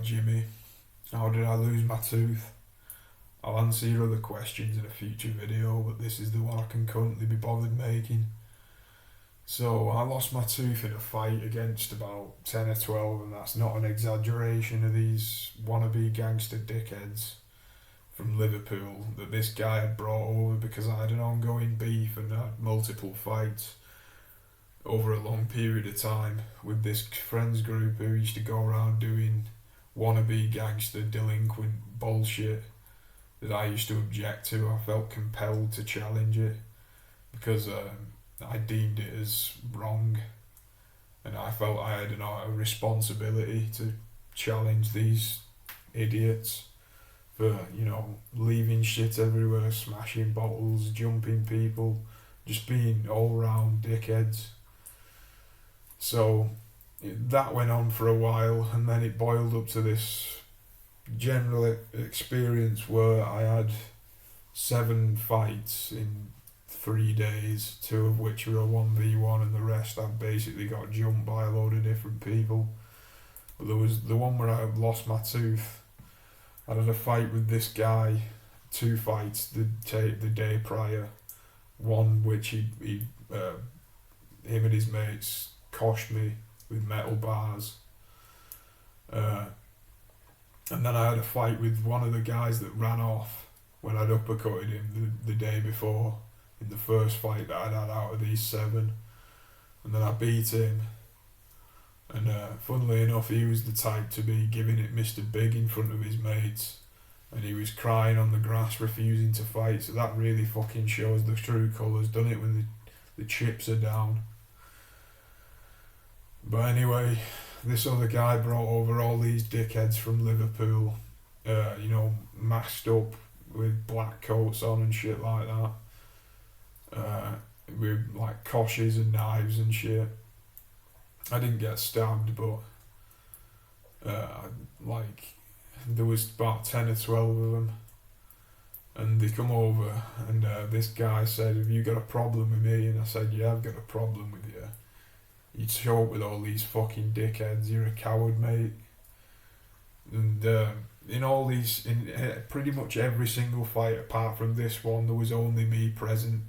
Jimmy. How did I lose my tooth? I'll answer your other questions in a future video, but this is the one I can currently be bothered making. So, I lost my tooth in a fight against about 10 or 12, and that's not an exaggeration of these wannabe gangster dickheads from Liverpool that this guy had brought over because I had an ongoing beef and had multiple fights over a long period of time with this friends group who used to go around doing wannabe gangster delinquent bullshit that I used to object to. I felt compelled to challenge it because I deemed it as wrong, and I felt I had a responsibility to challenge these idiots for, leaving shit everywhere, smashing bottles, jumping people, just being all round dickheads. So that went on for a while, and then it boiled up to this general experience where I had 7 fights in 3 days, 2 of which were a 1v1, and the rest I basically got jumped by a load of different people. But there was the one where I lost my tooth. I had a fight with this guy, 2 fights the day prior. One which him and his mates coshed me with metal bars. And then I had a fight with one of the guys that ran off when I'd uppercutted him the day before in the first fight that I'd had out of these 7. And then I beat him. And funnily enough, he was the type to be giving it Mr. Big in front of his mates. And he was crying on the grass, refusing to fight. So that really fucking shows the true colours. Done it when the chips are down. But anyway, this other guy brought over all these dickheads from Liverpool, masked up with black coats on and shit like that, with like koshes and knives and shit. I didn't get stabbed, but there was about 10 or 12 of them, and they come over, and this guy said, "Have you got a problem with me?" And I said, "Yeah, I've got a problem with you. You'd show up with all these fucking dickheads. You're a coward, mate." And in pretty much every single fight apart from this one, there was only me present.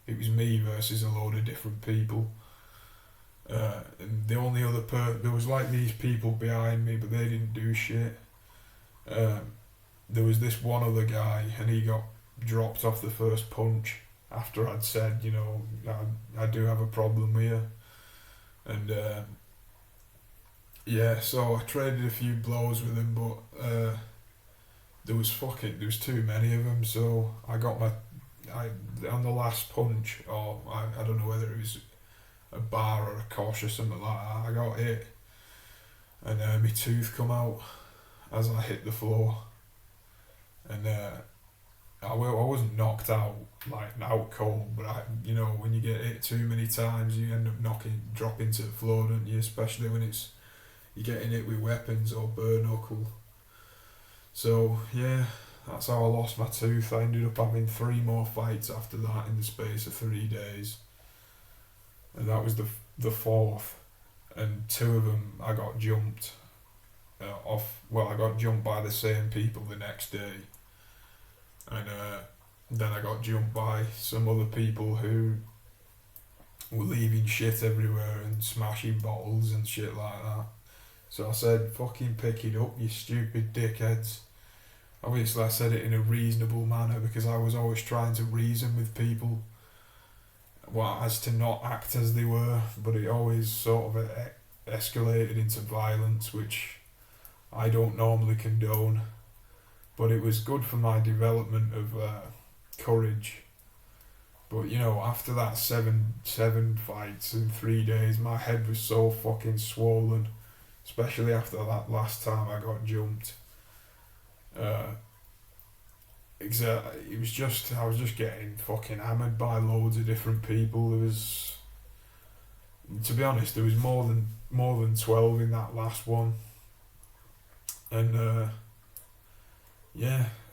It was me versus a load of different people. And the only other there was like these people behind me, but they didn't do shit. There was this one other guy, and he got dropped off the first punch after I'd said, I do have a problem with you. And so I traded a few blows with him, but there was too many of them. So I got on the last punch, or I don't know whether it was a bar or a kosh or something like that, I got hit, and my tooth come out as I hit the floor, and I wasn't knocked out, like out cold, but when you get hit too many times, you end up dropping to the floor, don't you? Especially when you're getting hit with weapons or bare knuckle. So yeah, that's how I lost my tooth. I ended up having 3 more fights after that in the space of 3 days, and that was the 4th, and 2 of them I got jumped I got jumped by the same people the next day. And then I got jumped by some other people who were leaving shit everywhere and smashing bottles and shit like that. So I said, "Fucking pick it up, you stupid dickheads." Obviously I said it in a reasonable manner because I was always trying to reason with people, as to not act as they were, but it always sort of escalated into violence, which I don't normally condone. But it was good for my development of courage. But after that 7 fights in 3 days, my head was so fucking swollen, especially after that last time I got jumped. It was just, I was just getting fucking hammered by loads of different people. To be honest, there was more than 12 in that last one. And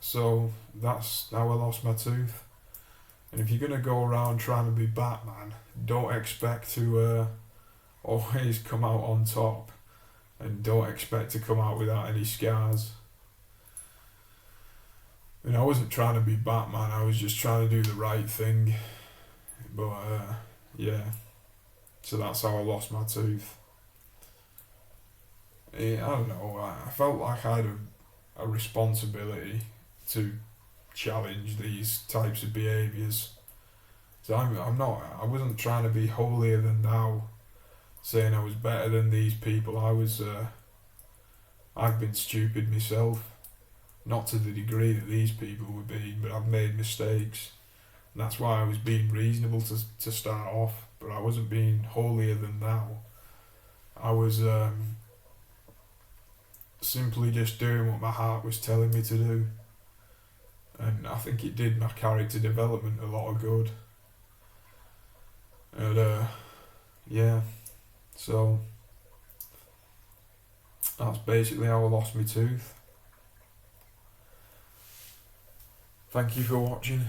so that's how I lost my tooth. And if you're gonna go around trying to be Batman, don't expect to always come out on top. and don't expect to come out without any scars. And I wasn't trying to be Batman, I was just trying to do the right thing. But yeah, so that's how I lost my tooth. I don't know, I felt like I had a responsibility to challenge these types of behaviours. So I wasn't trying to be holier than thou, saying I was better than these people. I've been stupid myself. Not to the degree that these people were being, but I've made mistakes. And that's why I was being reasonable to start off, but I wasn't being holier than thou. I was simply just doing what my heart was telling me to do. And I think it did my character development a lot of good. And yeah, so that's basically how I lost my tooth. Thank you for watching.